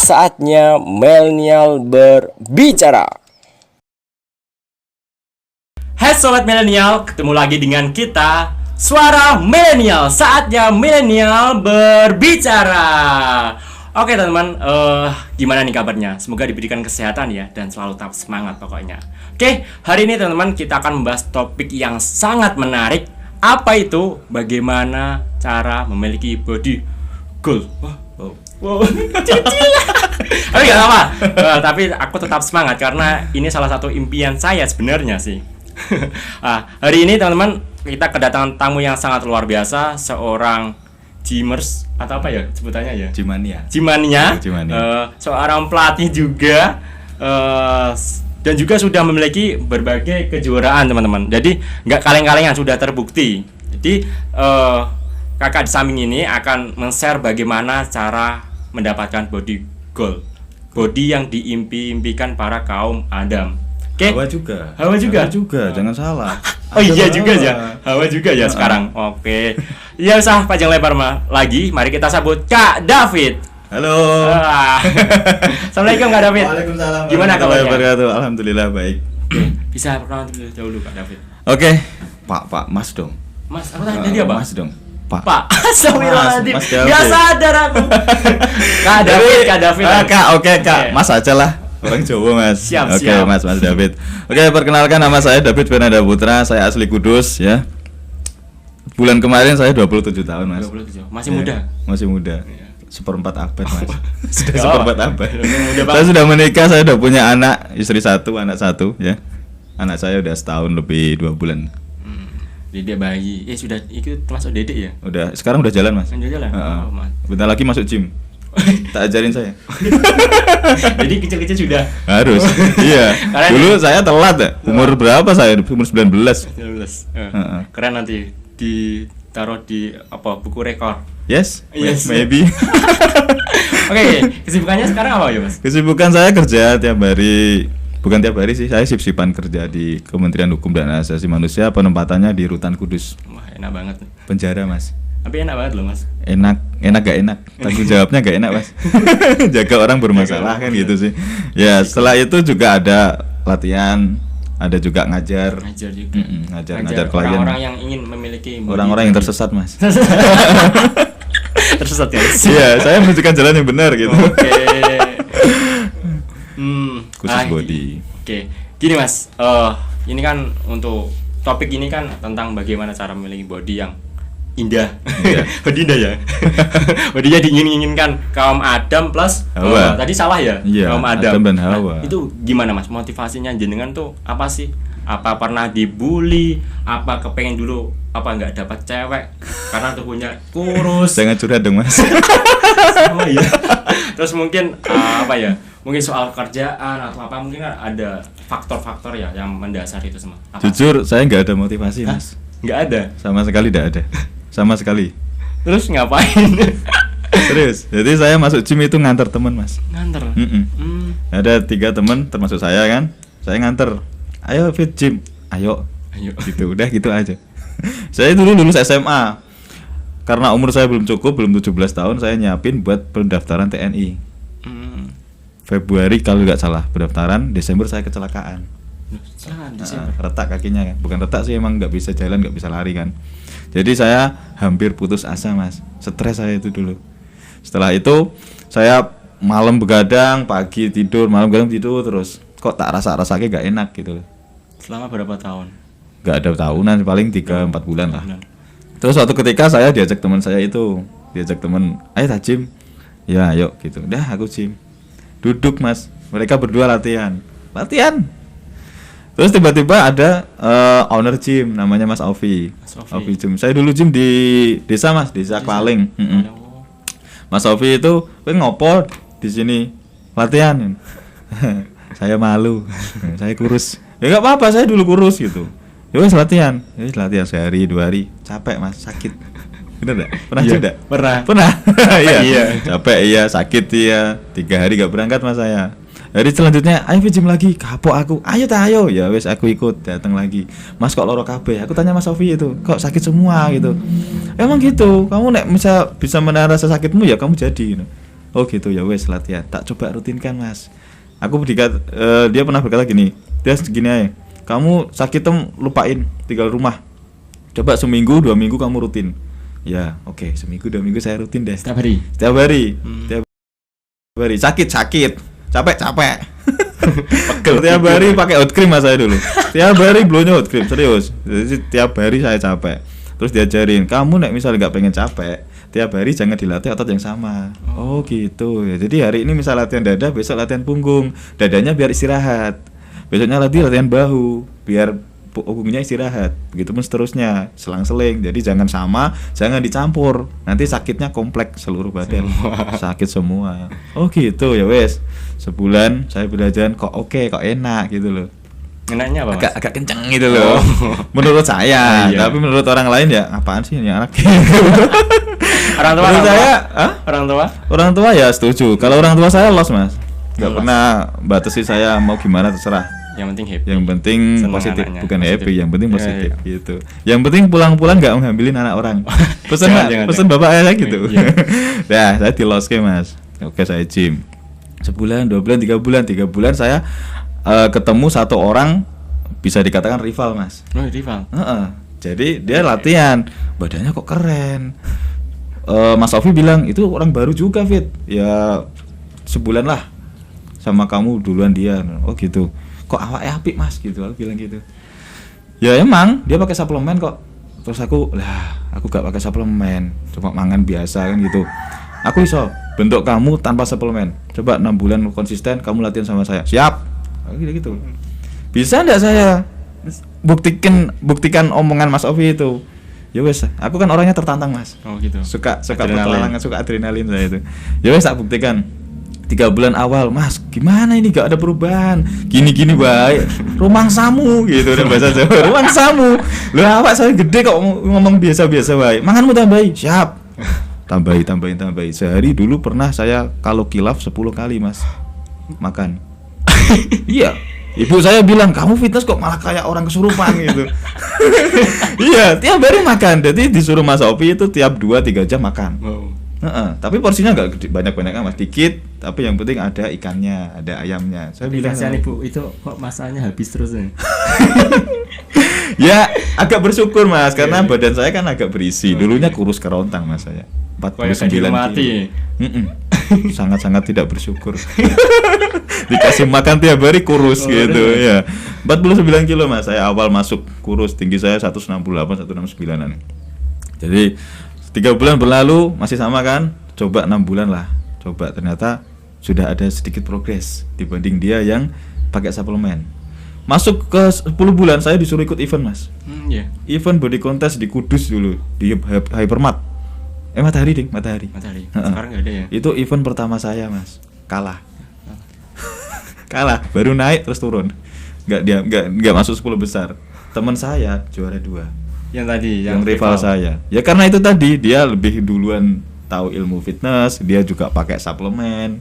saatnya milenial berbicara. Hai Sobat Milenial, ketemu lagi dengan kita Suara Milenial, saatnya milenial berbicara. Oke teman-teman, gimana nih kabarnya? Semoga diberikan kesehatan ya, dan selalu tetap semangat pokoknya. Oke, hari ini teman-teman kita akan membahas topik yang sangat menarik. Apa itu? Bagaimana cara memiliki body goal. Wow. Tapi gak apa, tapi aku tetap semangat karena ini salah satu impian saya sebenarnya sih. Hari ini teman-teman kita kedatangan tamu yang sangat luar biasa, seorang gymers atau apa ya sebutannya ya? Gymania. Seorang pelatih juga, dan juga sudah memiliki berbagai kejuaraan teman-teman. Jadi nggak kaleng-kalengan, sudah terbukti. Jadi kakak di samping ini akan men-share bagaimana cara mendapatkan body goal, body yang diimpi-impikan para kaum Adam. Okay. Hawa juga, jangan salah. Oh iya juga ya, Hawa juga ya sekarang. Oke. Ya usah panjang lebar lagi, mari kita sambut Kak David. Halo. Assalamualaikum Kak David. Waalaikumsalam. Gimana kabarnya? Alhamdulillah baik. Bisa perkenalan dulu Kak David. Oke. Pak, Mas dong. Mas, aku tadi apa? Mas dong. Pak. Astagfirullahaladzim. Mas David. Gak sadar aku. Kak David. Kak. Mas aja lah. Orang Jawa Mas. Siap. Mas David. Oke, perkenalkan nama saya David Benada Putra. Saya asli Kudus ya. Bulan kemarin saya 27 tahun Mas. 27. Masih muda. Seperempat abad Mas. Sudah seperempat abad. Saya sudah menikah, saya sudah punya anak, istri satu, anak satu ya. Anak saya udah setahun lebih 2 bulan. Dedek bayi. Sudah ikut termasuk dedek ya? Udah, sekarang udah jalan Mas. Udah jalan. Mas. Bentar lagi masuk gym. Tak ajarin saya. Jadi kecil-kecil sudah harus. Iya. Dulu saya telat ya. Umur berapa saya? Umur 19. Keren, nanti ditaruh di buku rekor. Yes. Maybe. Oke, kesibukannya sekarang apa ya Mas? Kesibukan saya kerja tiap hari. Bukan tiap hari sih, saya sip-sipan kerja di Kementerian Hukum dan Asasi Manusia, penempatannya di Rutan Kudus. Wah, enak banget. Penjara Mas. Tapi enak banget loh Mas. Enak gak enak. Tanggung jawabnya gak enak Mas. Jaga orang bermasalah kan gitu sih. Ya setelah itu juga ada latihan, ada juga ngajar juga. Ngajar klien. Orang-orang yang ingin memiliki orang-orang yang tersesat Mas. Tersesat ya. Iya, saya menunjukkan jalan yang benar gitu. Oke. Khusus body. Oke. Gini Mas, ini kan untuk topik ini kan tentang bagaimana cara memiliki body yang indah. Body indah ya. Bodinya diinginkan kaum Adam plus Hawa. Tadi salah ya? Iya, kaum Adam dan Hawa. Itu gimana Mas? Motivasinya jenengan tuh apa sih? Apa pernah dibully? Apa kepengen dulu nggak dapat cewek karena tubuhnya kurus? Jangan curhat dong Mas. Sama ya. Terus mungkin mungkin soal kerjaan atau apa, mungkin kan ada faktor-faktor ya yang mendasari itu semua. Jujur saya nggak ada motivasi Mas. Nggak ada? Sama sekali nggak ada. Sama sekali. Terus ngapain? Serius. Jadi saya masuk gym itu nganter teman Mas. Nganter? Ada 3 teman termasuk saya kan. Saya nganter. Ayo fit gym. Ayo. Gitu, udah gitu aja. Saya dulu lulus SMA. Karena umur saya belum cukup, belum 17 tahun, saya nyiapin buat pendaftaran TNI. Februari kalau nggak salah pendaftaran, Desember saya kecelakaan. Retak kakinya kan. Bukan retak sih, emang nggak bisa jalan, nggak bisa lari kan. Jadi saya hampir putus asa Mas. Stres saya itu dulu. Setelah itu saya malam begadang, pagi tidur, malam begadang tidur terus. Kok tak rasa-rasanya nggak enak gitu. Selama berapa tahun? Nggak ada tahunan, paling 3-4 bulan lah. Terus suatu ketika saya diajak teman saya itu, ayo tak gym. Ya ayo gitu. Udah aku gym. Duduk Mas. Mereka berdua latihan. Terus tiba-tiba ada owner gym namanya Mas Ovi gym. Saya dulu gym di desa Mas, desa Klaling. Mas Ovi itu, ngopo di sini latihan. Saya malu. Saya kurus. Ya enggak apa-apa, saya dulu kurus gitu. Ya wes latihan sehari 2 hari, capek Mas, sakit. Bener enggak? Pernah juga? Pernah. Iya. Capek iya, sakit iya. 3 hari enggak berangkat Mas saya. Hari selanjutnya, ayo gym lagi, kapok aku. Ayo. Ya wes aku ikut, datang lagi. Mas kok loro kabeh? Aku tanya Mas Sofi itu, kok sakit semua gitu. Emang gitu. Kamu nek bisa menahan rasa sakitmu ya kamu jadi gitu. Oh gitu ya wes latihan. Tak coba rutinkan mas. Dia pernah berkata gini. Dia segini aja. Kamu sakit lupain, tinggal rumah. Coba seminggu 2 minggu kamu rutin. Ya oke, seminggu 2 minggu saya rutin deh. Setiap hari. Setiap hari. Sakit. Capek. Tiap hari pakai hot cream mas saya dulu. Tiap hari belonnya hot cream serius. Jadi tiap hari saya capek. Terus diajarin, kamu nek misalnya nggak pengen capek, tiap hari jangan dilatih otot yang sama. Oh gitu ya. Jadi hari ini misal latihan dada, besok latihan punggung. Dadanya biar istirahat. Besoknya latihan bahu, biar punggungnya istirahat. Begitupun seterusnya, selang-seling. Jadi jangan sama, jangan dicampur. Nanti sakitnya kompleks seluruh badan. Sakit semua. Oh gitu ya wes. Sebulan saya belajar kok oke, kok enak gitu loh. Enaknya apa? Agak kenceng gitu loh. Menurut saya, iya. tapi menurut orang lain ya apaan sih ini anak? Orang tua ya setuju. Kalau orang tua saya los mas, nggak pernah batasi saya mau gimana terserah. Yang penting happy. Yang penting Senang positif, anaknya. bukan Positif. happy. Yang penting positif Iya. gitu. Yang penting pulang-pulang nggak ngambilin anak orang. Pesen bapak saya gitu. Iya. Nah saya di los mas. Oke saya gym. Sebulan, 2 bulan, 3 bulan saya ketemu satu orang bisa dikatakan rival mas. Oh rival. Jadi dia latihan, badannya kok keren. Mas Ovi bilang itu orang baru juga Fit. Ya sebulan lah sama kamu duluan dia. Oh gitu. Kok awaknya apik mas gitu. Aku bilang gitu. Ya emang dia pakai suplemen kok. Terus aku gak pakai suplemen, cuma mangan biasa kan gitu. Aku iso bentuk kamu tanpa suplemen. Coba 6 bulan konsisten kamu latihan sama saya. Siap. Gitu. Bisa enggak saya buktikan omongan Mas Ovi itu? Ya wes, aku kan orangnya tertantang mas. Oh gitu. Suka petualangan, suka adrenalin saya itu. Ya wes tak buktikan. 3 bulan awal, mas, gimana ini gak ada perubahan? Gini baik. Rumang samu gitu dan bahasa Jawa. Rumang samu. Lu awak saya gede kok ngomong biasa-biasa baik. Makanmu tambahi. Siap. Tambahin. Sehari dulu pernah saya kalau kilaf 10 kali mas makan. Iya. Ibu saya bilang kamu fitness kok malah kayak orang kesurupan gitu. Iya, tiap hari makan. Jadi disuruh Mas Opi itu tiap 2-3 jam makan. Wow. Tapi porsinya nggak gede, banyak mas, dikit. Tapi yang penting ada ikannya, ada ayamnya. Saya bilang kasihan ibu itu kok masalahnya habis terus ya. Ya agak bersyukur mas, karena badan saya kan agak berisi. Dulunya kurus kerontang mas saya. 49 kilo. Sangat-sangat tidak bersyukur. Dikasih makan tiap hari kurus gitu ya. 49 kilo mas, saya awal masuk kurus, tinggi saya 168, 169an. Jadi 3 bulan berlalu masih sama kan? Coba 6 bulan lah. Coba ternyata sudah ada sedikit progres dibanding dia yang pakai suplemen. Masuk ke 10 bulan saya disuruh ikut event mas. Yeah. Event body contest di Kudus dulu, di Hypermat. Matahari. Sekarang nggak ada ya. Itu event pertama saya mas, kalah, baru naik terus turun, nggak masuk 10 besar. Teman saya juara 2. Yang tadi, yang rival saya. Ya karena itu tadi dia lebih duluan tahu ilmu fitness, dia juga pakai suplemen,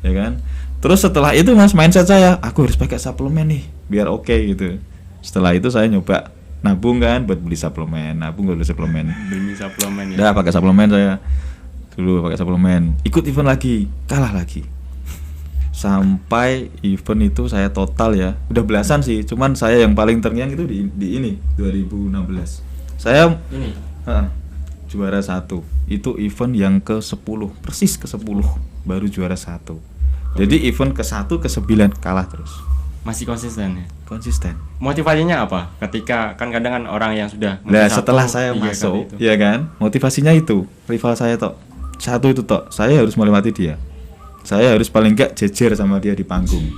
ya kan. Terus setelah itu mas mindset saya, aku harus pakai suplemen nih, biar oke gitu. Setelah itu saya nyoba nabung kan buat beli suplemen, Beli suplemen ya. Udah pakai suplemen saya. Dulu pakai suplemen. Ikut event lagi, kalah lagi. Sampai event itu saya total ya, udah belasan sih. Cuman saya yang paling terngiang itu di ini 2016. Saya Ini. Juara 1. Itu event yang ke-10, persis ke-10 baru juara 1. Jadi event ke-1 ke-9 kalah terus. Masih konsisten ya. Konsisten. Motivasinya apa? Ketika kan kadang kan orang yang sudah Setelah saya masuk, ya kan, motivasinya itu rival saya tok. 1 itu tok. Saya harus melewati dia. Saya harus paling enggak jejer sama dia di panggung.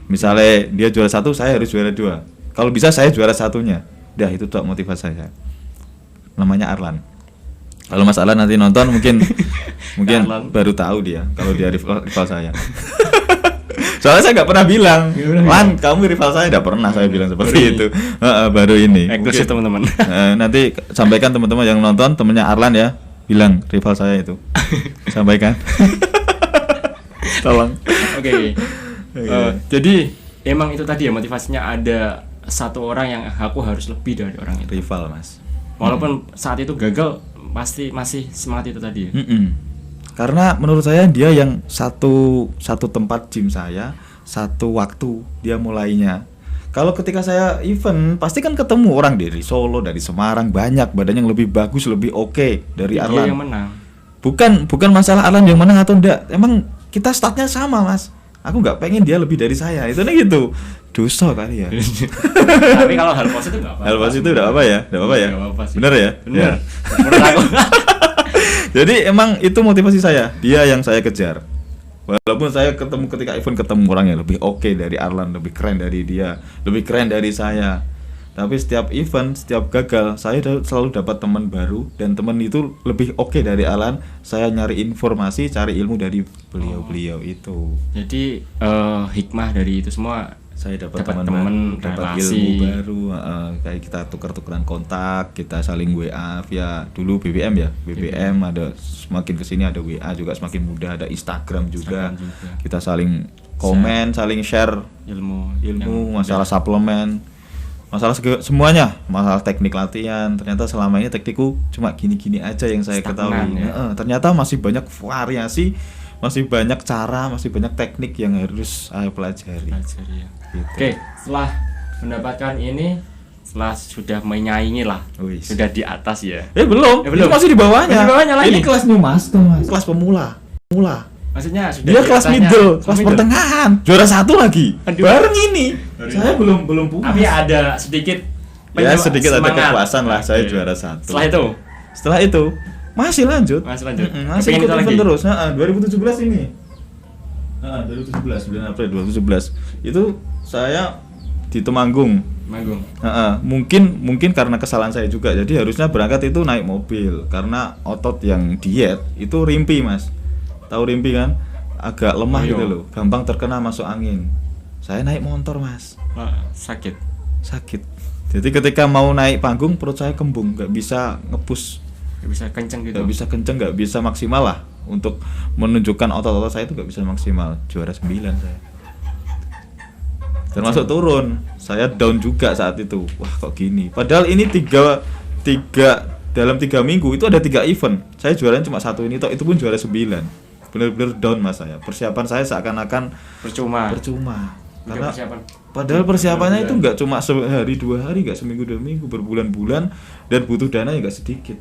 Misalnya dia juara 1, saya harus juara 2. Kalau bisa saya juara 1-nya. Dah itu tok motivasi saya. Namanya Arlan. Kalau Mas Arlan nanti nonton mungkin baru tahu dia kalau dia rival saya. Soalnya saya nggak pernah bilang, Lan kamu rival saya, nggak pernah saya bilang seperti itu. Baru ini. Eksklusif teman-teman. Nanti sampaikan teman-teman yang nonton, temennya Arlan ya, bilang rival saya itu. Sampaikan. Tolong. Oke. Jadi emang itu tadi ya motivasinya, ada satu orang yang aku harus lebih dari orang itu. Rival mas. Walaupun saat itu gagal, pasti masih semangat itu tadi. Ya? Karena menurut saya dia yang satu tempat gym saya, satu waktu dia mulainya. Kalau ketika saya event pasti kan ketemu orang dari Solo, dari Semarang, banyak badannya yang lebih bagus, lebih oke dari Dia Arlan. yang menang. Bukan masalah Arlan yang menang atau enggak. Emang kita startnya sama, Mas. Aku nggak pengen dia lebih dari saya. Itu nih gitu. Dosa kali ya. Tapi kalau hal positif nggak apa-apa. Hal positif udah apa ya? Udah apa ya? Nggak apa-apa sih. Bener ya? Bener. Ya. Menurut aku. Jadi emang itu motivasi saya. Dia yang saya kejar. Walaupun saya ketika event ketemu orang yang lebih oke dari Arlan, lebih keren dari dia, lebih keren dari saya. Tapi setiap event, setiap gagal, saya selalu dapat teman baru dan teman itu lebih oke dari Arlan. Saya nyari informasi, cari ilmu dari beliau-beliau itu. Jadi hikmah dari itu semua Saya dapat Dapat teman teman, baru, dapat relasi. ilmu baru, kayak kita tuker-tukeran kontak, kita saling WA via dulu BBM ya, BBM ada semakin kesini ada WA juga semakin mudah, ada Instagram juga, kita saling komen, saling share ilmu ilmu, masalah suplemen, masalah semuanya, masalah teknik latihan. Ternyata selama ini teknikku cuma gini-gini aja yang saya Stagnan, ketahui. ya. Ternyata masih banyak variasi, masih banyak cara, masih banyak teknik yang harus saya pelajari. pelajari ya. Gitu. Oke, setelah mendapatkan ini, setelah sudah menyaingi lah, Wih. sudah di atas ya. Belum. Belum. Ini masih di bawahnya. Masih di bawahnya lagi. Ini kelas new master, Mas. Kelas pemula. Maksudnya sudah Dia di kelas atasnya. middle, kelas Middle. pertengahan. Juara 1 lagi. Aduh. Bareng ini. Saya belum puas. Tapi ada sedikit Ya sedikit ada semangat. kepuasan lah, saya Oke. juara 1. Setelah itu Masih lanjut. Masih lanjut. Masih Kepingin ikut itu event lagi? terus. 2017 ini. 2017 bulan April 2017. Itu saya di Temanggung. manggung. Mungkin karena kesalahan saya juga. Jadi harusnya berangkat itu naik mobil karena otot yang diet itu rimpi, Mas. Tahu rimpi kan? Agak lemah Oh, iya. gitu loh, gampang terkena masuk angin. Saya naik motor, Mas. Wah, sakit. Sakit. Jadi ketika mau naik panggung perut saya kembung, nggak bisa nge-push, Gak bisa kenceng gitu. nggak bisa kenceng, nggak bisa maksimal lah untuk menunjukkan otot-otot saya itu nggak bisa maksimal. Juara 9 saya. Termasuk turun, saya down juga saat itu. Wah kok gini? Padahal ini tiga dalam 3 minggu itu ada 3 event. Saya juaranya cuma 1 ini, toh itu pun juara 9. Bener-bener down, Mas. Saya persiapan saya seakan-akan Percuma. karena persiapan. padahal persiapannya itu nggak cuma sehari 2 hari, nggak seminggu 2 minggu, berbulan-bulan, dan butuh dana yang nggak sedikit.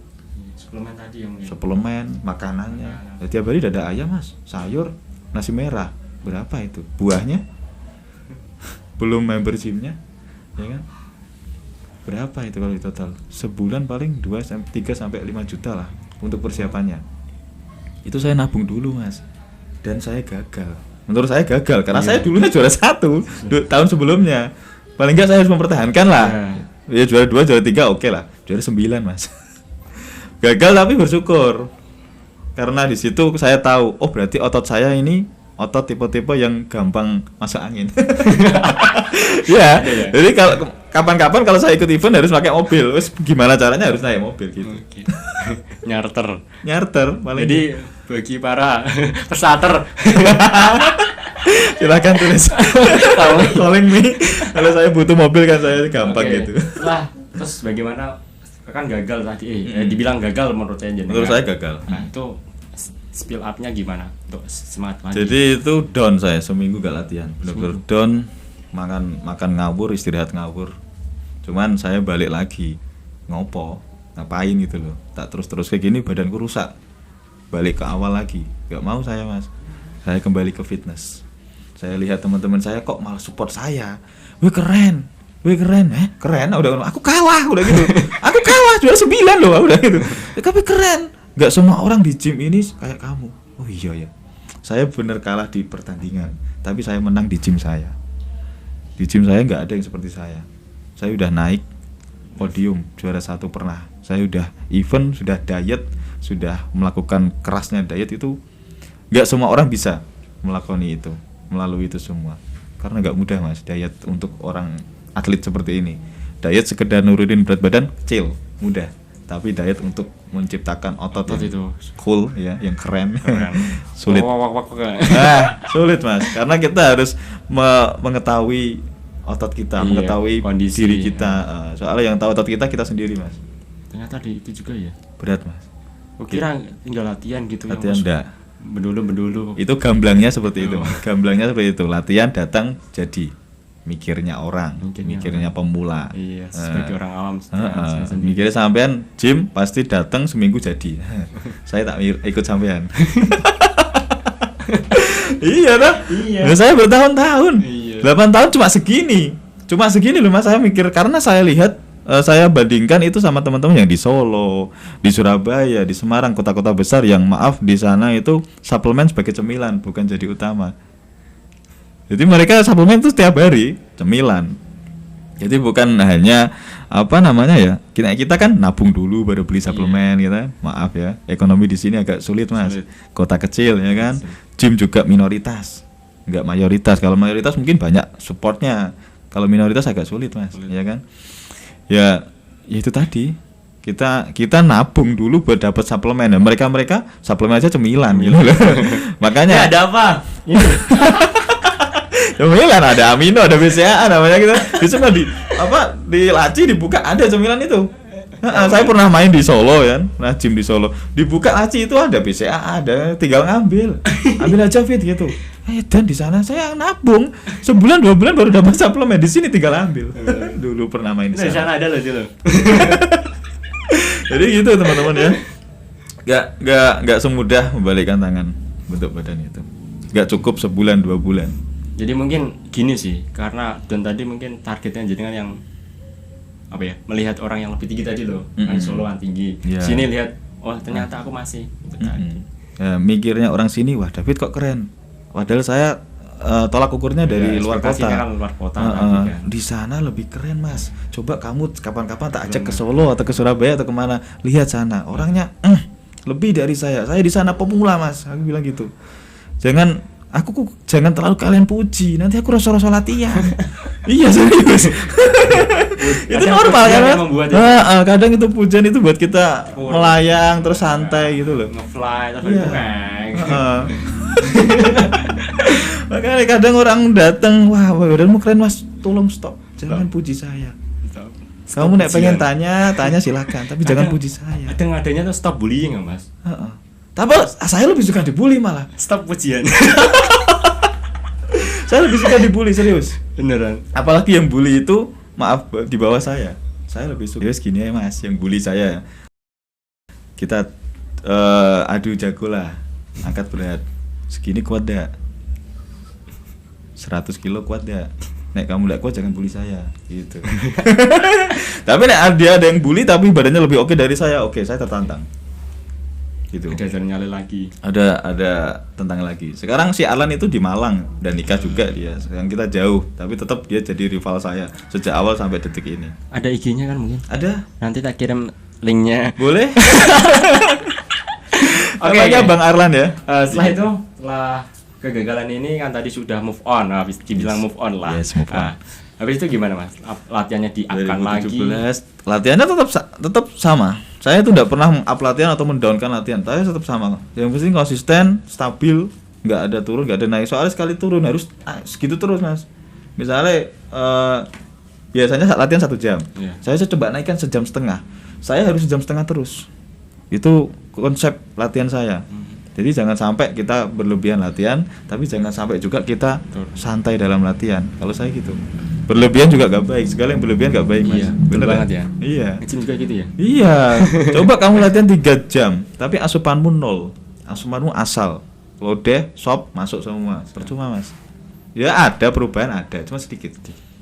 Suplemen tadi yang mungkin. Suplemen, makanannya. Ya, tiap hari dada ayam, Mas, sayur, nasi merah. Berapa itu? Buahnya? Belum member gymnya, ya kan? Berapa itu kalau di total? Sebulan paling 3 sampai 5 juta lah untuk persiapannya. Itu saya nabung dulu, Mas. Dan saya gagal. Menurut saya gagal karena saya dulunya juara 1 tahun sebelumnya. Paling enggak saya harus mempertahankan lah. Ya juara 2, juara 3 oke lah. Juara 9, Mas. Gagal tapi bersyukur. Karena di situ saya tahu, oh berarti otot saya ini otot tipe-tipe yang gampang masuk angin. Ya. Jadi kalau kapan-kapan kalau saya ikut event harus pakai mobil. Wes gimana caranya harus naik mobil gitu. Oke. Nyarter paling. Jadi bagi para pesater silakan tulis calling me kalau saya butuh mobil kan saya gampang Oke. gitu. Terus bagaimana kan gagal tadi dibilang gagal menurut saya jenengan. Menurut saya gagal. Nah, itu spill up-nya gimana untuk semangat lagi? Jadi itu down saya seminggu gak latihan. Benar-benar down, makan ngawur, istirahat ngawur. Cuman saya balik lagi. Ngopo? Ngapain gitu loh. Tak terus-terus kayak gini badanku rusak. Balik ke awal lagi. Gak mau saya, Mas. Saya kembali ke fitness. Saya lihat teman-teman saya kok malah support saya. Wih keren. Keren. Udah aku kalah udah gitu. Aku kalah juara 9 loh udah gitu. Tapi keren. Gak semua orang di gym ini kayak kamu. Oh iya ya. Saya bener kalah di pertandingan, tapi saya menang di gym saya. Di gym saya nggak ada yang seperti saya. Saya udah naik podium juara 1 pernah. Saya udah event, sudah diet, sudah melakukan kerasnya diet itu. Nggak semua orang bisa melakoni itu, melalui itu semua. Karena nggak mudah, Mas, diet untuk orang atlet seperti ini. Diet sekedar nurunin berat badan kecil, mudah. Tapi diet untuk menciptakan otot yang itu cool ya, yang keren. sulit. Sulit, Mas, karena kita harus mengetahui otot kita, mengetahui kondisi diri kita. Soalnya yang tahu otot kita sendiri, Mas. Ternyata itu juga ya. Berat, Mas. Kira tinggal latihan gitu. Latihan enggak. Bendulu. Itu gamblangnya seperti itu. Gamblangnya seperti itu. Latihan datang jadi. Mikirnya orang, mikirnya pemula. Iya, sebagai orang awam. Saya sendiri. Mikirnya sampean gym pasti datang seminggu jadi. Saya tak ikut sampean. Iya dah. Iya. Nah, saya bertahun-tahun. Iya. 8 tahun cuma segini. Cuma segini loh Mas, saya mikir karena saya lihat saya bandingkan itu sama teman-teman yang di Solo, di Surabaya, di Semarang, kota-kota besar yang maaf di sana itu suplemen sebagai cemilan bukan jadi utama. Jadi mereka suplemen itu setiap hari cemilan. Jadi bukan hanya apa namanya ya, kita kan nabung dulu baru beli suplemen gitu. Maaf ya, ekonomi di sini agak sulit Mas. Kota kecil ya kan. Gym juga minoritas, nggak mayoritas. Kalau mayoritas mungkin banyak supportnya. Kalau minoritas agak sulit Mas, ya kan. Ya itu tadi kita nabung dulu buat dapat suplemen. Mereka suplemen aja cemilan gitu loh. Makanya ada apa? cemilan ada amino, ada BCAA namanya gitu. Bisa di laci dibuka ada cemilan itu. Saya pernah main di Solo kan, gym di Solo. Dibuka laci itu ada BCAA, ada, tinggal ambil aja fit gitu. Dan di sana saya nabung sebulan 2 bulan baru dapat suplemen. Di sini tinggal ambil. Dulu pernah main di sana. Di sana ada loh itu. Jadi gitu teman-teman ya. Gak semudah membalikkan tangan bentuk badan itu. Gak cukup sebulan 2 bulan. Jadi mungkin gini sih, karena Don tadi mungkin targetnya jenengan yang apa ya, melihat orang yang lebih tinggi tadi loh, kan Solo kan tinggi. Yeah. Sini lihat, oh ternyata aku masih. Gitu kan. Ya, mikirnya orang sini, wah David kok keren. Padahal saya tolak ukurnya dari luar kota. Kan luar kota kan. Di sana lebih keren Mas. Coba kamu kapan-kapan tak ajak ke Solo atau ke Surabaya atau kemana, lihat sana orangnya lebih dari saya. Saya di sana pemula Mas, aku bilang gitu. Jangan terlalu kalian puji, nanti aku rasa-rasa latihan. Iya serius. Itu normal kan? Kadang itu pujian itu buat kita melayang terus santai gitu loh. Nge-fly terus Makanya kadang orang datang, wah badanmu keren Mas, tolong stop, jangan puji saya. Kamu nek pengen tanya silakan, tapi jangan puji saya. Adanya tuh stop bullying ya Mas. Tapi saya lebih suka dibully malah. Stop pujian. Saya lebih suka dibully serius. Beneran. Apalagi yang bully itu maaf di bawah saya. Saya lebih suka. Terus gini ya Mas, yang bully saya. Kita adu jago lah. Angkat berat. Segini kuat dak? 100 kilo kuat dak? Nek kamu gak kuat jangan bully saya gitu. Tapi nek dia ada yang bully tapi badannya lebih oke dari saya, oke saya tertantang. Gitu. Ada nyali lagi. Ada tentang lagi. Sekarang si Alan itu di Malang dan nikah juga dia. Yang kita jauh, tapi tetap dia jadi rival saya sejak awal sampai detik ini. Ada IG-nya kan mungkin? Ada. Nanti tak kirim linknya. Boleh? Oke, Bang Arlan ya. Setelah kegagalan ini kan tadi sudah move on, habis dibilang move on lah. Yes, move on. Habis itu gimana Mas? Latihannya di-up-kan lagi? Latihannya tetap sama. Saya itu tidak pernah up latihan atau mendownkan latihan. Saya tetap sama. Yang penting konsisten, stabil, nggak ada turun, nggak ada naik. Soalnya sekali turun harus segitu terus Mas. Misalnya biasanya latihan 1 jam. Yeah. Saya coba naikkan 1,5 jam. Saya harus 1,5 jam terus. Itu konsep latihan saya. Jadi jangan sampai kita berlebihan latihan, tapi jangan sampai juga kita santai dalam latihan. Kalau saya gitu. Berlebihan juga gak baik. Segala yang berlebihan gak baik Mas. Iya, bener banget ya. Iya. Nge-gym juga gitu ya? Iya. Coba kamu latihan 3 jam, tapi asupanmu 0. Asupanmu asal. Lodeh, sop, masuk semua. Percuma Mas. Ya ada perubahan, ada, cuma sedikit.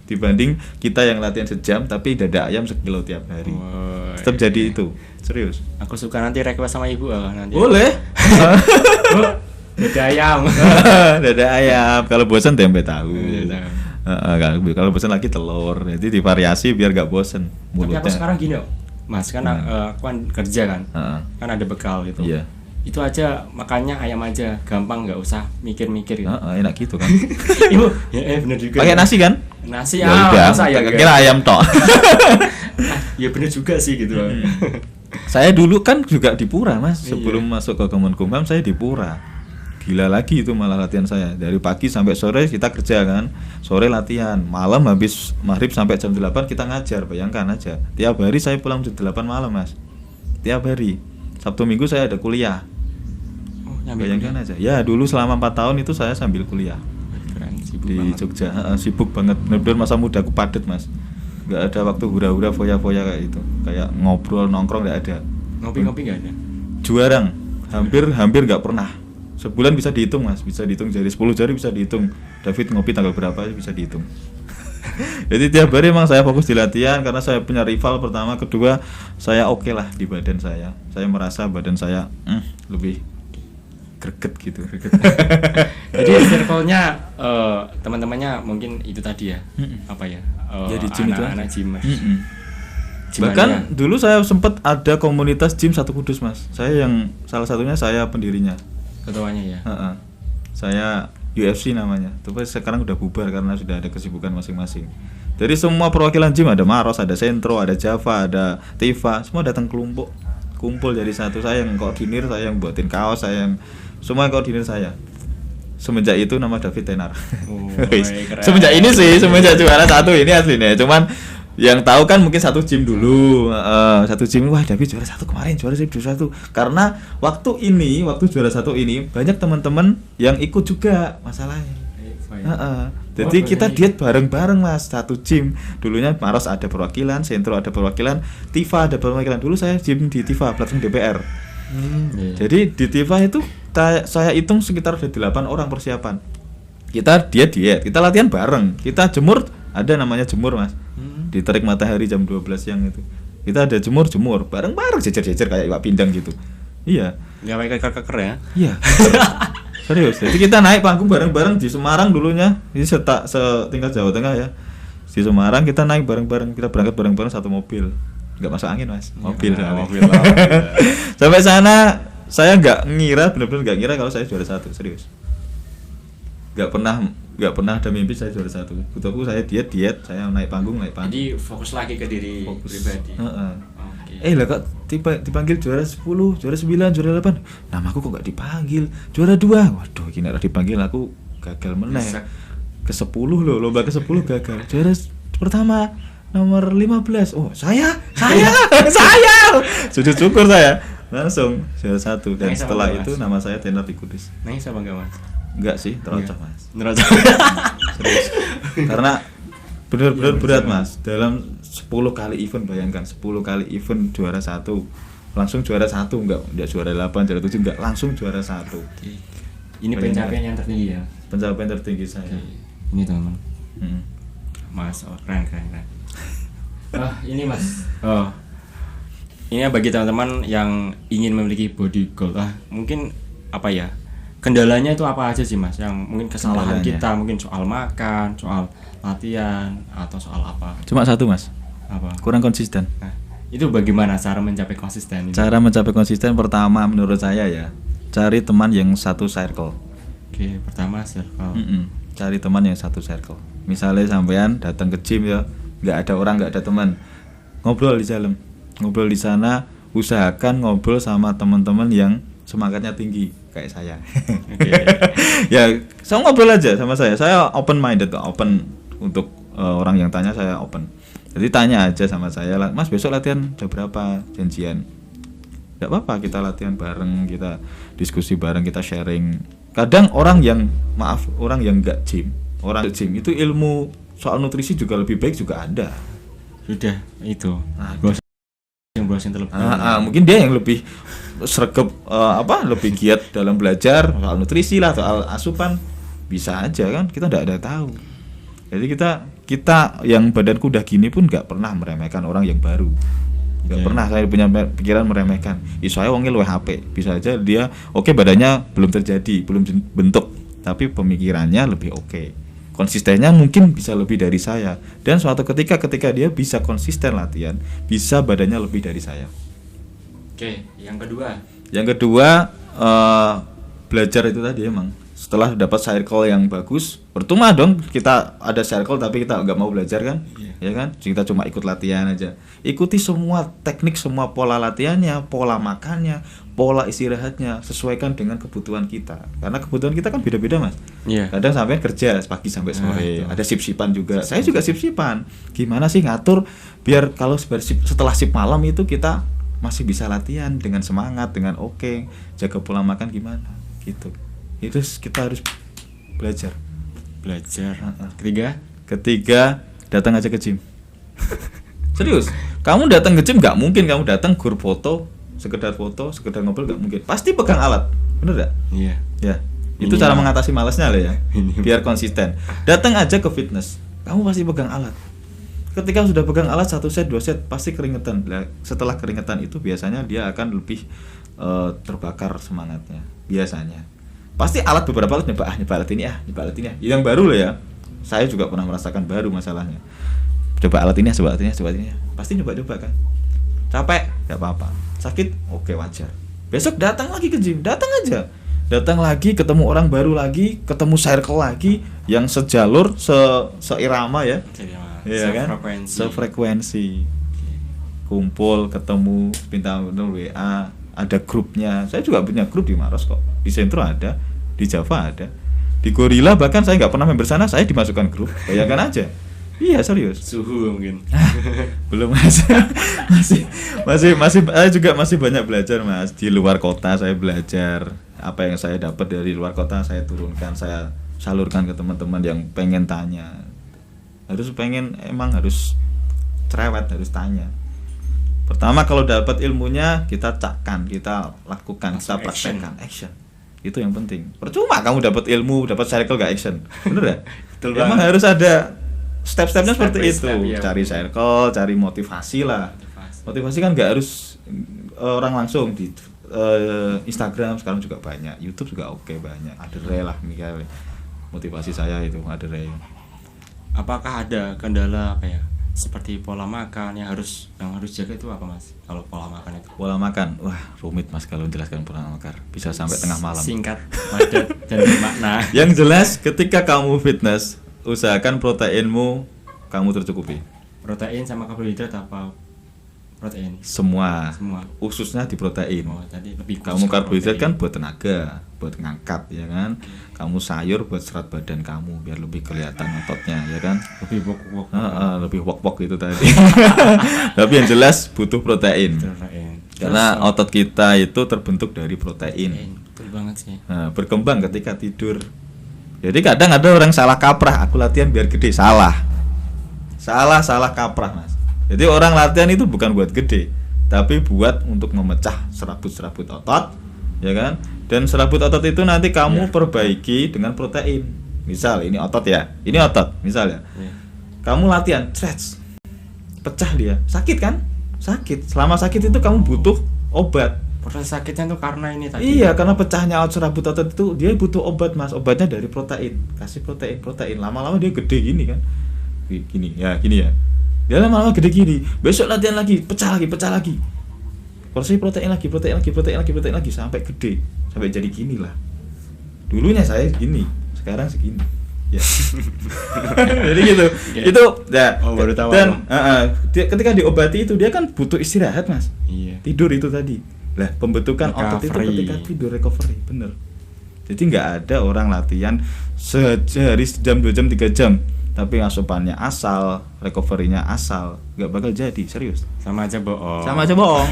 Dibanding kita yang latihan 1 jam tapi dada ayam 1 kilo tiap hari. Tetap jadi itu. Serius. Aku suka nanti request sama ibu nanti. Boleh. Dada ayam. Dada ayam. Kalau bosan tempe tahu. Kalau bosan lagi telur. Jadi divariasi biar gak bosan. Tapi aku sekarang gini Mas, kan aku kan kerja kan. Kan ada bekal gitu. Iya. Itu aja makannya ayam aja, gampang, nggak usah mikir-mikir gitu. Enak gitu kan. Ibu, bener juga. Pakai nasi kan? Nasi masa ya. Kira ayam tok. Ya bener juga sih gitu. Saya dulu kan juga di Pura Mas. Sebelum masuk ke Kemenkumham saya di Pura. Gila lagi itu malah latihan saya. Dari pagi sampai sore kita kerja kan. Sore latihan, malam habis maghrib sampai jam 8 kita ngajar. Bayangkan aja. Tiap hari saya pulang jam 8 malam Mas. Tiap hari. Sabtu Minggu saya ada kuliah. Bayangkan aja. Ya dulu selama 4 tahun itu saya sambil kuliah Keren, sibuk di banget. Jogja. Sibuk banget. Benar-benar masa muda aku padat mas. Nggak ada waktu hura-hura foya-foya kayak itu. Kayak ngobrol nongkrong nggak ada. Ngopi-ngopi nggak ada. Jarang. Hampir nggak pernah. Sebulan bisa dihitung mas. Bisa dihitung jari 10 jari bisa dihitung. David ngopi tanggal berapa bisa dihitung. Jadi tiap hari emang saya fokus di latihan karena saya punya rival pertama, kedua saya oke lah di badan saya. Saya merasa badan saya lebih greget gitu. Jadi circle-nya teman-temannya mungkin itu tadi ya. Apa ya? Jadi gym itu anak gym. Bahkan dulu saya sempat ada komunitas gym Satu Kudus mas. Saya yang salah satunya saya pendirinya. Ketuanya ya. Saya UFC namanya. Tapi sekarang udah bubar karena sudah ada kesibukan masing-masing. Dari semua perwakilan gym ada Maros, ada Sentro, ada Java, ada Tifa, semua datang kumpul jadi satu. Saya yang koordinir, saya yang buatin kaos, saya yang semua yang koordinir saya. Semenjak itu nama David Tenar. Keren. Semenjak ini sih, semenjak juara 1 ini aslinya. Cuman yang tahu kan mungkin satu gym dulu, satu gym, wah David juara 1 kemarin, juara 1. Karena waktu juara 1 ini banyak teman-teman yang ikut juga masalahnya. Jadi kita diet bareng-bareng mas, satu gym. Dulunya Maros ada perwakilan, Sentro ada perwakilan, Tifa ada perwakilan. Dulu saya gym di Tifa, platform DPR. Jadi di Tifa itu saya hitung sekitar ada 8 orang persiapan. Kita diet, kita latihan bareng, kita jemur, ada namanya jemur mas. Di terik matahari jam 12 siang itu kita ada jemur bareng-bareng jejer-jejer kayak iwak pindang gitu. Iya. Nggak pakai keker ya? Iya. Serius. Jadi kita naik panggung bareng-bareng di Semarang dulunya. Ini setingkat Jawa Tengah ya. Di Semarang kita naik bareng-bareng, kita berangkat bareng-bareng satu mobil. Nggak masuk angin mas. Mobil. Sampai sana saya benar-benar nggak ngira kalau saya juara 1, serius. Nggak pernah ada mimpi saya juara 1. Butuhku saya diet, saya naik panggung. Jadi fokus lagi ke diri pribadi. Okay. Lah kok dipanggil juara 10, juara 9, juara 8. Namaku kok nggak dipanggil. Juara 2. Waduh, gini harus dipanggil aku gagal meneh. Ke 10 loh, lomba ke 10 gagal. Juara pertama nomor 15. Oh, saya. Sujud syukur saya. Langsung juara 1 dan setelah itu nama saya Tenar Kudus. Nangis apa enggak mas? Enggak sih, terocok mas. Terocok. Serius. Karena benar-benar berat mas. Dalam 10 kali event, bayangkan 10 kali event juara 1, langsung juara 1, enggak juara 8, juara 7, enggak, langsung juara 1. Ini pencapaian yang tertinggi ya? Pencapaian tertinggi saya. Ini teman-teman. Mas, keren. Ini mas. Ini bagi teman-teman yang ingin memiliki body goal. Mungkin apa ya? Kendalanya itu apa aja sih mas? Yang mungkin kesalahan kita, mungkin soal makan, soal latihan, atau soal apa? Cuma satu mas. Apa? Kurang konsisten. Nah, itu bagaimana cara mencapai konsisten ini? Cara mencapai konsisten pertama menurut saya ya, cari teman yang satu circle. Oke, pertama circle. Cari teman yang satu circle. Misalnya sampean datang ke gym ya, nggak ada orang, nggak ada teman, ngobrol di dalam, ngobrol di sana. Usahakan ngobrol sama teman-teman yang semangatnya tinggi kayak saya. Ya, saya ngobrol aja sama saya. Saya open minded, open untuk orang yang tanya, saya open. Jadi tanya aja sama saya, Mas besok latihan jam berapa, janjian. Gak apa-apa, kita latihan bareng, kita diskusi bareng, kita sharing. Kadang orang yang nggak gym, orang gym itu ilmu soal nutrisi juga lebih baik juga ada. Sudah itu. Yang browsing terlebih. Mungkin dia yang lebih sregep lebih giat dalam belajar soal nutrisi lah, soal asupan, bisa aja kan, kita nggak ada tahu. Jadi kita yang badanku udah gini pun nggak pernah meremehkan orang yang baru, nggak pernah saya punya pikiran meremehkan. Saya wongnya luwe HP, bisa aja dia badannya belum terjadi, belum bentuk, tapi pemikirannya lebih konsistennya mungkin bisa lebih dari saya, dan suatu ketika dia bisa konsisten latihan, bisa badannya lebih dari saya. Yang kedua belajar itu tadi. Emang setelah dapat circle yang bagus, percuma dong kita ada circle tapi kita nggak mau belajar kan, ya kan, kita cuma ikut latihan aja. Ikuti semua teknik, semua pola latihannya, pola makannya, pola istirahatnya, sesuaikan dengan kebutuhan kita, karena kebutuhan kita kan beda-beda mas. Kadang sampai kerja pagi sampai sore, ada sip-sipan juga. Saya juga sip-sipan. Gimana sih ngatur biar kalau setelah sip malam itu kita masih bisa latihan dengan semangat, dengan jaga pola makan gimana gitu. Itu kita harus belajar. Ketiga, datang aja ke gym. Serius, kamu datang ke gym nggak mungkin kamu datang gur foto, sekedar ngobrol, nggak mungkin. Pasti pegang alat, bener nggak? Iya. Ya, itu cara mengatasi malasnya lah ya. Biar konsisten. Datang aja ke fitness, kamu pasti pegang alat. Ketika sudah pegang alat 1 set, 2 set, pasti keringetan. Setelah keringetan itu biasanya dia akan lebih terbakar semangatnya. Biasanya. Pasti alat beberapa alat nyoba alat ini ya. Yang baru loh ya. Saya juga pernah merasakan baru masalahnya. Coba alat ini ya. Pasti nyoba kan. Capek, enggak apa-apa. Sakit, oke wajar. Besok datang lagi ke gym, datang aja. Datang lagi, ketemu orang baru lagi, ketemu circle lagi yang sejalur, seirama ya. Iya kan? Sefrekuensi. Kumpul, ketemu, minta WA, ada grupnya. Saya juga punya grup di Maros kok. Di Sentro ada, di Java ada. Di Gorilla bahkan saya nggak pernah member sana, saya dimasukkan grup. Bayangkan aja. Iya serius. Suhu mungkin. Belum mas. masih saya juga masih banyak belajar mas. Di luar kota saya belajar. Apa yang saya dapat dari luar kota saya turunkan, saya salurkan ke teman-teman yang pengen tanya. Emang harus cerewet, harus tanya. Pertama kalau dapat ilmunya kita cakkan, kita lakukan, kita praktekkan, action. Itu yang penting. Percuma kamu dapat ilmu, dapat circle gak action. Bener ya? Emang harus ada step-stepnya seperti itu. Ya. Cari circle, cari motivasi lah. Motivasi kan gak harus orang langsung di Instagram sekarang juga banyak, YouTube juga oke banyak. Ada Ray lah, Mikael. Motivasi saya itu ada Ray. Apakah ada kendala apa ya? Seperti pola makan yang harus jaga itu apa mas? Kalau pola makan itu? Pola makan, wah rumit mas kalau menjelaskan pola makan. Bisa sampai tengah malam. Singkat, padat, dan bermakna. Yang jelas ketika kamu fitness, usahakan proteinmu kamu tercukupi. Protein sama karbohidrat apa? Protein. Semua. Khususnya di protein. Oh, tadi lebih kamu karbohidrat kan buat tenaga, buat ngangkat ya kan. Kamu sayur buat serat badan kamu biar lebih kelihatan ototnya ya kan. Lebih wok-wok. Lebih wok-wok itu tadi. Tapi yang jelas butuh protein. Karena otot kita itu terbentuk dari protein. Betul banget sih. Berkembang ketika tidur. Jadi kadang ada orang salah kaprah, aku latihan biar gede, salah kaprah mas. Jadi orang latihan itu bukan buat gede, tapi buat untuk memecah serabut-serabut otot, ya kan? Dan serabut otot itu nanti kamu perbaiki dengan protein. Misal ini otot ya, ini otot, misal ya. Kamu latihan, stretch, pecah dia, sakit kan? Sakit. Selama sakit itu kamu butuh obat. Proses sakitnya itu karena ini tadi. Iya, karena pecahnya serabut otot itu dia butuh obat mas. Obatnya dari protein. Kasih protein. Lama-lama dia gede gini kan? Gini ya. Dia lama-lama gede gini. Besok latihan lagi, pecah lagi. Porsi protein lagi sampai gede, sampai jadi gini lah. Dulunya saya gini, sekarang segini. Ya. Jadi gitu. Okay. Itu ya. Oh, baru tahu. Dan ketika diobati itu dia kan butuh istirahat mas. Iya. Tidur itu tadi. Lah pembentukan otot itu ketika tidur recovery, bener. Jadi nggak ada orang latihan sehari sejam, 2 jam, 3 jam, tapi asupannya asal, recovery-nya asal, nggak bakal jadi, serius. Sama aja bohong.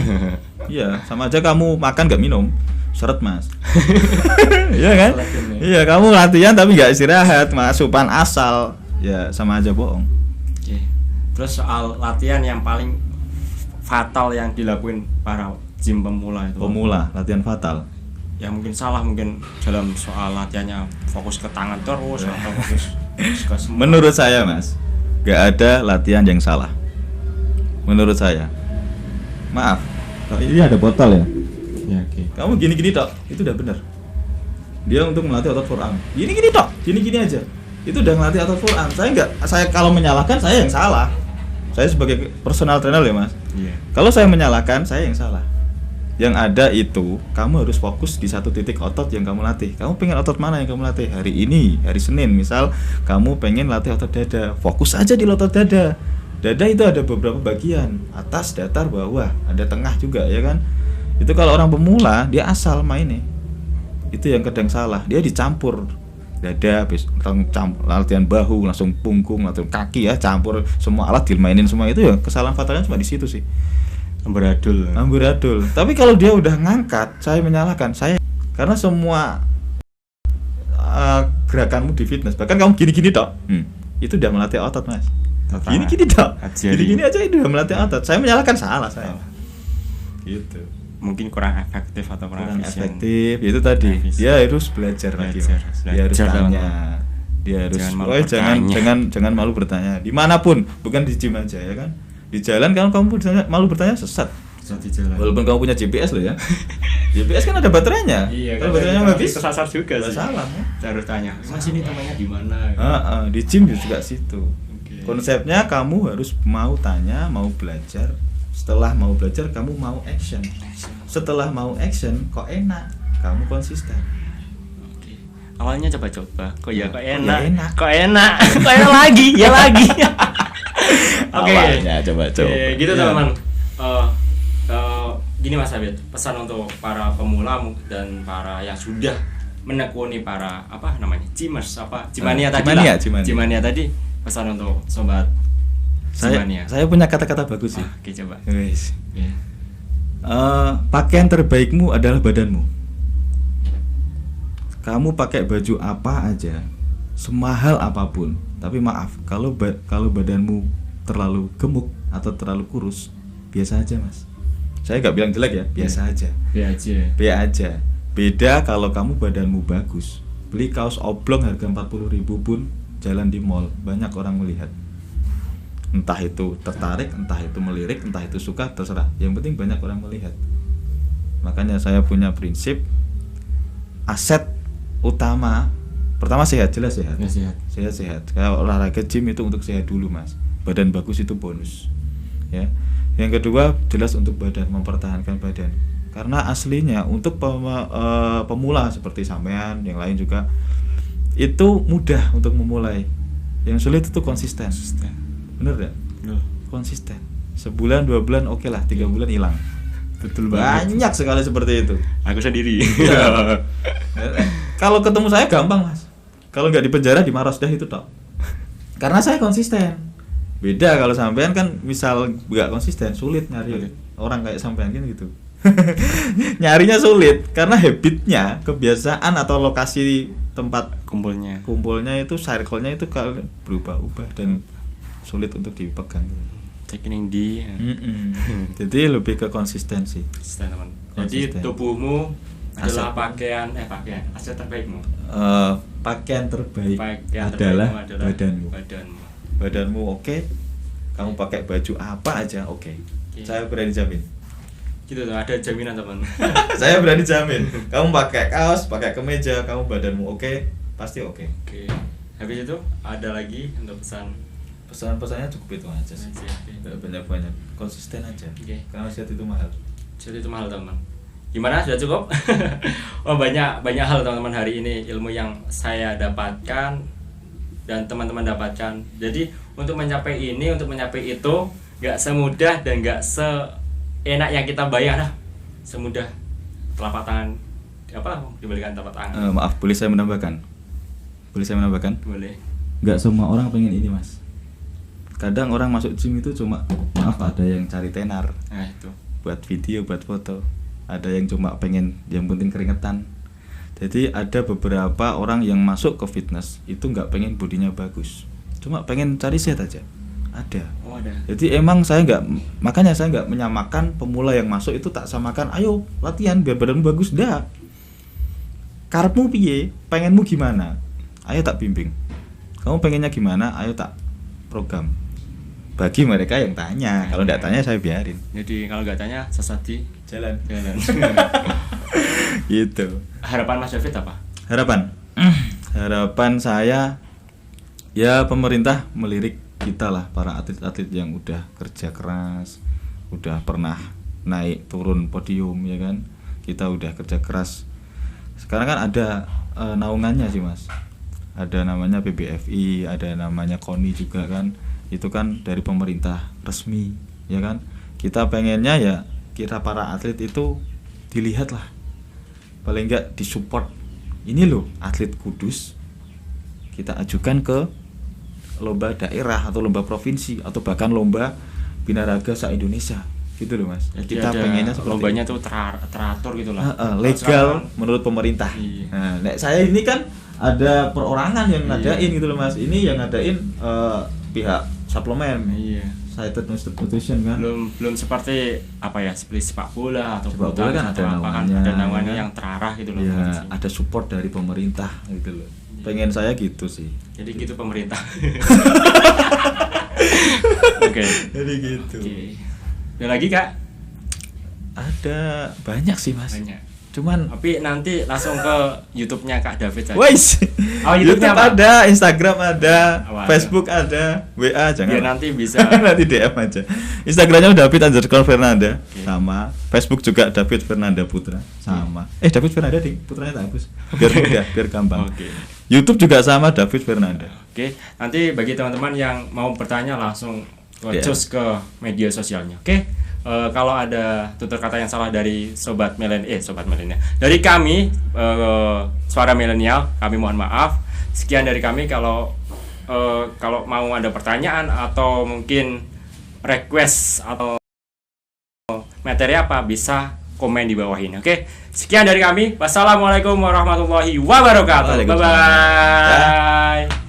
Iya, sama aja kamu makan nggak minum, seret mas. Iya kan? Iya, kamu latihan tapi nggak istirahat, asupan asal, ya sama aja bohong. Oke. Terus soal latihan yang paling fatal yang dilakuin para gym pemula itu. Latihan fatal. Ya mungkin salah dalam soal latihannya fokus ke tangan terus atau fokus ke semua. Menurut saya mas, gak ada latihan yang salah. Menurut saya. Maaf, ini ada botol ya. Ya oke. Kamu gini-gini tok, itu udah bener. Dia untuk melatih otot forearm. Gini-gini tok, gini-gini aja. Itu udah melatih otot forearm. Saya kalau menyalahkan saya yang salah. Saya sebagai personal trainer ya mas. Iya. Kalau saya menyalahkan saya yang salah. Yang ada itu, kamu harus fokus di satu titik otot yang kamu latih. Kamu pengen otot mana yang kamu latih? Hari ini, hari Senin misal, kamu pengen latih otot dada. Fokus aja di otot dada. Dada itu ada beberapa bagian, atas, datar, bawah, ada tengah juga ya kan. Itu kalau orang pemula, dia asal mainnya. Itu yang kadang salah, dia dicampur. Dada, latihan bahu, langsung punggung, langsung kaki ya, campur semua alat dimainin semua. Itu ya kesalahan fatalnya cuma di situ sih. Amburadul. Tapi kalau dia udah ngangkat, saya menyalahkan saya karena semua gerakanmu di fitness, bahkan kamu gini-gini tok, itu udah melatih otot mas. Total. Gini-gini tok, Ajari. gini-gini aja itu udah melatih otot. Saya menyalahkan salah saya. Gitu. Mungkin kurang efektif atau kurang efisien. Efektif, itu tadi. Efisien. Dia harus belajar lagi. Belajar, Mas. belajar, Dia harus tanya. teman-teman. Dia harus Jangan malu pokoknya bertanya. jangan malu bertanya. Dimanapun, bukan di gym aja ya kan. Di jalan kamu bertanya, malu bertanya sesat. Di jalan. Walaupun kamu punya GPS loh ya. GPS kan ada baterainya. Iya, kalau baterainya nggak habis, kesasar juga nggak sih. salah. Ya. Kita harus tanya, Mas ini temannya di mana? Di gym juga situ. Oke. Konsepnya kamu harus mau tanya, mau belajar. Setelah mau belajar, kamu mau action. Setelah mau action, kok enak, kamu konsisten. Oke. Awalnya coba-coba, kok Ya, enak, kok enak. kok enak lagi, ya lagi. Oke. Awalnya coba-coba. Oke, gitu Ya. teman-teman. Gini Mas Abid, pesan untuk para pemula dan para yang sudah menekuni para Gymers Gymania tadi lah. Gymania tadi, pesan untuk sobat Gymania. Saya punya kata-kata bagus sih. Oke, coba. Guys. Oke. Pakaian terbaikmu adalah badanmu. Kamu pakai baju apa aja, semahal apapun, tapi maaf kalau badanmu terlalu gemuk atau terlalu kurus, biasa aja mas. Saya nggak bilang jelek ya, biasa aja. B aja. Beda kalau kamu badanmu bagus, beli kaos oblong harga 40.000 pun jalan di mall banyak orang melihat. Entah itu tertarik, entah itu melirik, entah itu suka, terserah. Yang penting banyak orang melihat. Makanya saya punya prinsip aset utama pertama sehat, jelas sehat. Sehat. Kayak olahraga gym itu untuk sehat dulu mas. Badan bagus itu bonus. Ya. Yang kedua jelas untuk badan, mempertahankan badan. Karena aslinya untuk pemula seperti sampean, yang lain juga itu mudah untuk memulai. Yang sulit itu konsisten. Bener gak? Konsisten. Sebulan, 2 bulan oke lah, 3 bulan hilang. Betul banget. Banyak sekali seperti itu. Aku sendiri. Kalau ketemu saya gampang mas. Kalau nggak di penjara di Maros dah itu tok. Karena saya konsisten. Beda kalau sampean kan misal nggak konsisten, sulit nyari orang kayak sampean kan gitu. Nyarinya sulit karena habitnya, kebiasaan atau lokasi tempat kumpulnya itu circle-nya itu kalau berubah-ubah dan sulit untuk dipegang. Ceking di. Jadi lebih ke konsistensi. Teman. Konsisten. Jadi tubuhmu adalah pakaian aset terbaikmu. Pakaian terbaik Pakaian adalah terbaikmu badanmu oke, kamu pakai baju apa aja oke. Saya berani jamin. Gitu tuh, ada jaminan teman. Saya berani jamin. Kamu pakai kaos, pakai kemeja, kamu badanmu oke, pasti oke. Oke. Habis itu ada lagi untuk Pesan-pesannya cukup itu aja sih. Nggak banyak-banyak, konsisten aja. Oke. Karena sehat itu mahal. Jadi itu mahal teman. Gimana, sudah cukup? Oh banyak hal teman-teman hari ini, ilmu yang saya dapatkan dan teman-teman dapatkan. Jadi untuk mencapai ini, untuk mencapai itu nggak semudah dan nggak seenak yang kita bayang lah. Semudah telapak tangan dibalikan telapak tangan. Maaf, boleh saya menambahkan? Boleh. Nggak semua orang pengen ini mas. Kadang orang masuk gym itu cuma maaf ada yang cari tenar, Nah itu. buat video, buat foto. Ada yang cuma pengen yang penting keringetan. Jadi ada beberapa orang yang masuk ke fitness itu nggak pengen bodinya bagus, cuma pengen cari sehat aja. Ada. Oh ada. Jadi emang makanya saya nggak menyamakan pemula yang masuk itu tak samakan. Ayo latihan biar badanmu bagus, dah. Karepmu piye? Pengenmu gimana? Ayo tak bimbing. Kamu pengennya gimana? Ayo tak program. Bagi mereka yang tanya, kalau nggak tanya saya biarin. Jadi kalau nggak tanya sesat di Jalan. Gitu. Harapan Mas David apa? Harapan saya ya pemerintah melirik kita lah, para atlet-atlet yang udah kerja keras, udah pernah naik turun podium ya kan. Kita udah kerja keras. Sekarang kan ada naungannya sih mas. Ada namanya PBFI, ada namanya KONI juga kan. Itu kan dari pemerintah resmi ya kan. Kita pengennya ya kita para atlet itu dilihat lah, paling enggak disupport. Ini loh atlet Kudus, kita ajukan ke lomba daerah atau lomba provinsi atau bahkan lomba binaraga se-Indonesia gitu loh mas. Jadi kita pengennya seperti lombanya tuh teratur gitu lah. legal menurut pemerintah. Iya. Nah, saya ini kan ada perorangan yang ngadain gitu loh Mas. Ini yang ngadain pihak suplemen. Iya. Cited Nutrition kan. Belum seperti apa ya, seperti sepak bola atau Sepak bulu bola kan tangkis ada atau apa kan, namanya, ada namanya kan? yang terarah gitu loh. Iya, ada support dari pemerintah gitu loh. Pengen saya gitu sih. Jadi gitu pemerintah. Oke. Jadi gitu. Oke. Ada lagi Kak? Ada banyak sih Mas. Banyak. Cuman Tapi nanti langsung ke YouTube-nya Kak David saja. Wais. Oh, YouTube YouTube-nya apa? ada, Instagram ada, Apa Facebook ada, WA jangan. Biar nanti bisa. Nanti DM aja. Instagramnya David_Fernanda Oke. sama. Facebook juga David Fernanda Putra sama. David Fernanda ding, putranya tak hapus. Biar mudah, biar gampang. Oke. YouTube juga sama David Fernanda. Oke, nanti bagi teman-teman yang mau bertanya langsung Iya. cus ke media sosialnya. Oke. Kalau ada tutur kata yang salah dari sobat milenial, dari kami suara milenial, kami mohon maaf. Sekian dari kami. Kalau mau ada pertanyaan atau mungkin request atau materi apa, bisa komen di bawah ini. Oke, sekian dari kami. Wassalamualaikum warahmatullahi wabarakatuh. Bye Waalaikumsalam. bye.